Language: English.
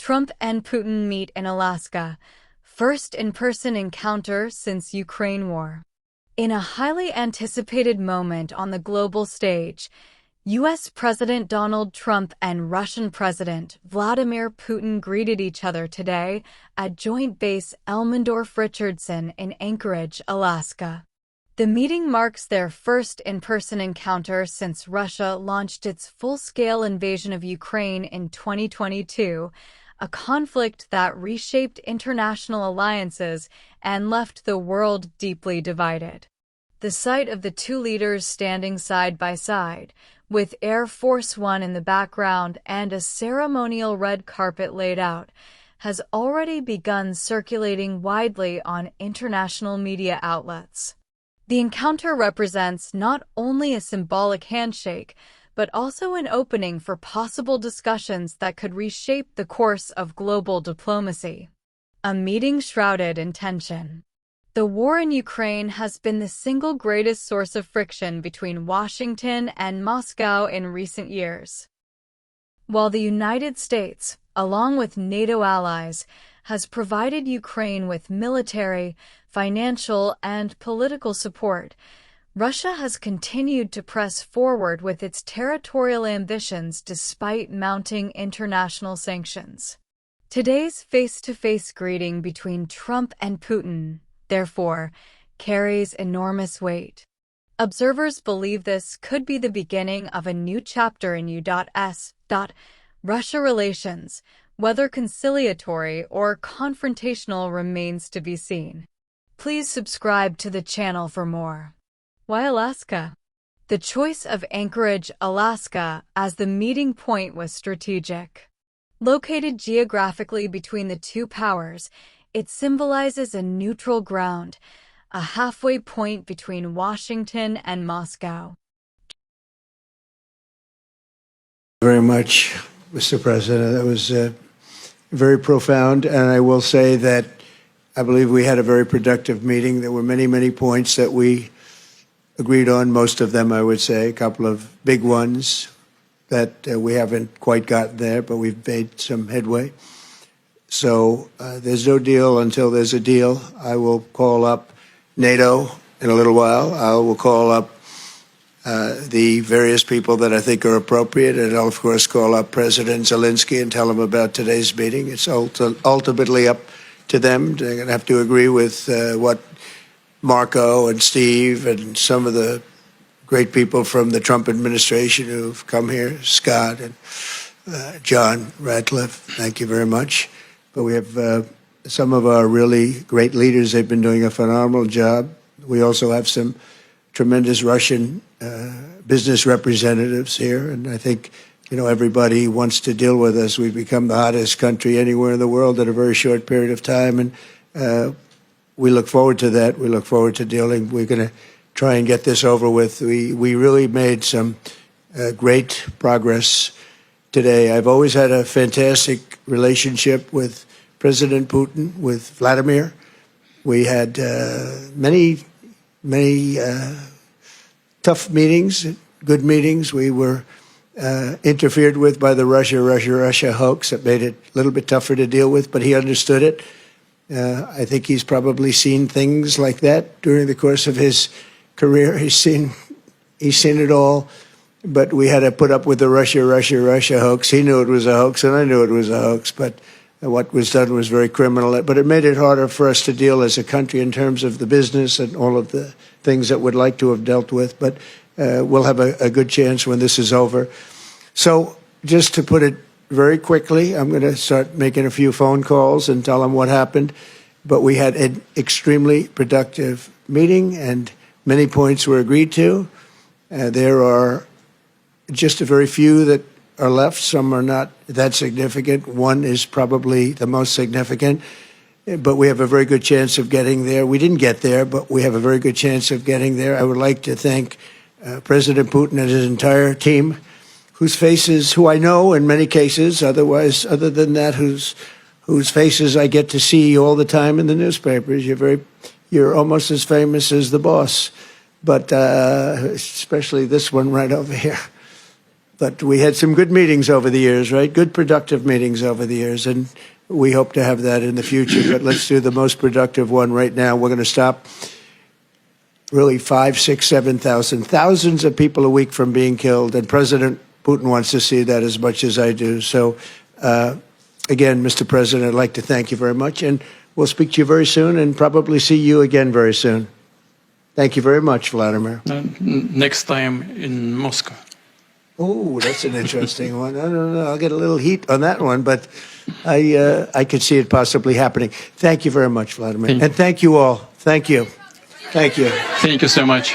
Trump and Putin meet in Alaska, first in-person encounter since Ukraine war. In a highly anticipated moment on the global stage, U.S. President Donald Trump and Russian President Vladimir Putin greeted each other today at Joint Base Elmendorf-Richardson in Anchorage, Alaska. The meeting marks their first in-person encounter since Russia launched its full-scale invasion of Ukraine in 2022, a conflict that reshaped international alliances and left the world deeply divided. The sight of the two leaders standing side by side, with Air Force One in the background and a ceremonial red carpet laid out, has already begun circulating widely on international media outlets. The encounter represents not only a symbolic handshake, but also an opening for possible discussions that could reshape the course of global diplomacy. A meeting shrouded in tension. The war in Ukraine has been the single greatest source of friction between Washington and Moscow in recent years. While the United States, along with NATO allies, has provided Ukraine with military, financial, and political support, Russia has continued to press forward with its territorial ambitions despite mounting international sanctions. Today's face-to-face greeting between Trump and Putin, therefore, carries enormous weight. Observers believe this could be the beginning of a new chapter in U.S. Russia relations. Whether conciliatory or confrontational remains to be seen. Please subscribe to the channel for more. Why Alaska? The choice of Anchorage, Alaska, as the meeting point was strategic. Located geographically between the two powers, it symbolizes a neutral ground, a halfway point between Washington and Moscow. Very much, Mr. President. That was very profound, and I will say that I believe we had a very productive meeting. There were many, many points that we agreed on, most of them, I would say, a couple of big ones that we haven't quite gotten there, but we've made some headway. So there's no deal until there's a deal. I will call up NATO in a little while. I will call up the various people that I think are appropriate, and I'll, of course, call up President Zelensky and tell him about today's meeting. It's ultimately up to them. They're going to have to agree with what Marco and Steve and some of the great people from the Trump administration who've come here, Scott and John Ratcliffe, thank you very much. But we have some of our really great leaders. They've been doing a phenomenal job. We also have some tremendous Russian business representatives here, and I think everybody wants to deal with us. We've become the hottest country anywhere in the world in a very short period of time, and we look forward to that. We look forward to dealing. We're going to try and get this over with. We really made some great progress today. I've always had a fantastic relationship with President Putin, with Vladimir. We had many tough meetings, good meetings. We were interfered with by the Russia hoax. That made it a little bit tougher to deal with, but he understood it. I think he's probably seen things like that during the course of his career. He's seen it all, but we had to put up with the Russia hoax. He knew it was a hoax, and I knew it was a hoax, but what was done was very criminal. But it made it harder for us to deal as a country in terms of the business and all of the things that we'd like to have dealt with. But we'll have a good chance when this is over. So just to put it very quickly, I'm going to start making a few phone calls and tell them what happened. But we had an extremely productive meeting, and many points were agreed to. There are just a very few that are left. Some are not that significant. One is probably the most significant, but we have a very good chance of getting there. We didn't get there, but we have a very good chance of getting there. I would like to thank President Putin and his entire team, who I know in many cases, other than that, whose faces I get to see all the time in the newspapers. You're almost as famous as the boss, but especially this one right over here. But we had some good meetings over the years, right? Good, productive meetings over the years, and we hope to have that in the future. But let's do the most productive one right now. We're going to stop really 5, 6, 7,000, thousands of people a week from being killed, and President Putin wants to see that as much as I do. So, again, Mr. President, I'd like to thank you very much, and we'll speak to you very soon and probably see you again very soon. Thank you very much, Vladimir. Next time in Moscow. Oh, that's an interesting one. I don't know. I'll get a little heat on that one, but I could see it possibly happening. Thank you very much, Vladimir. And thank you all. Thank you. Thank you. Thank you so much.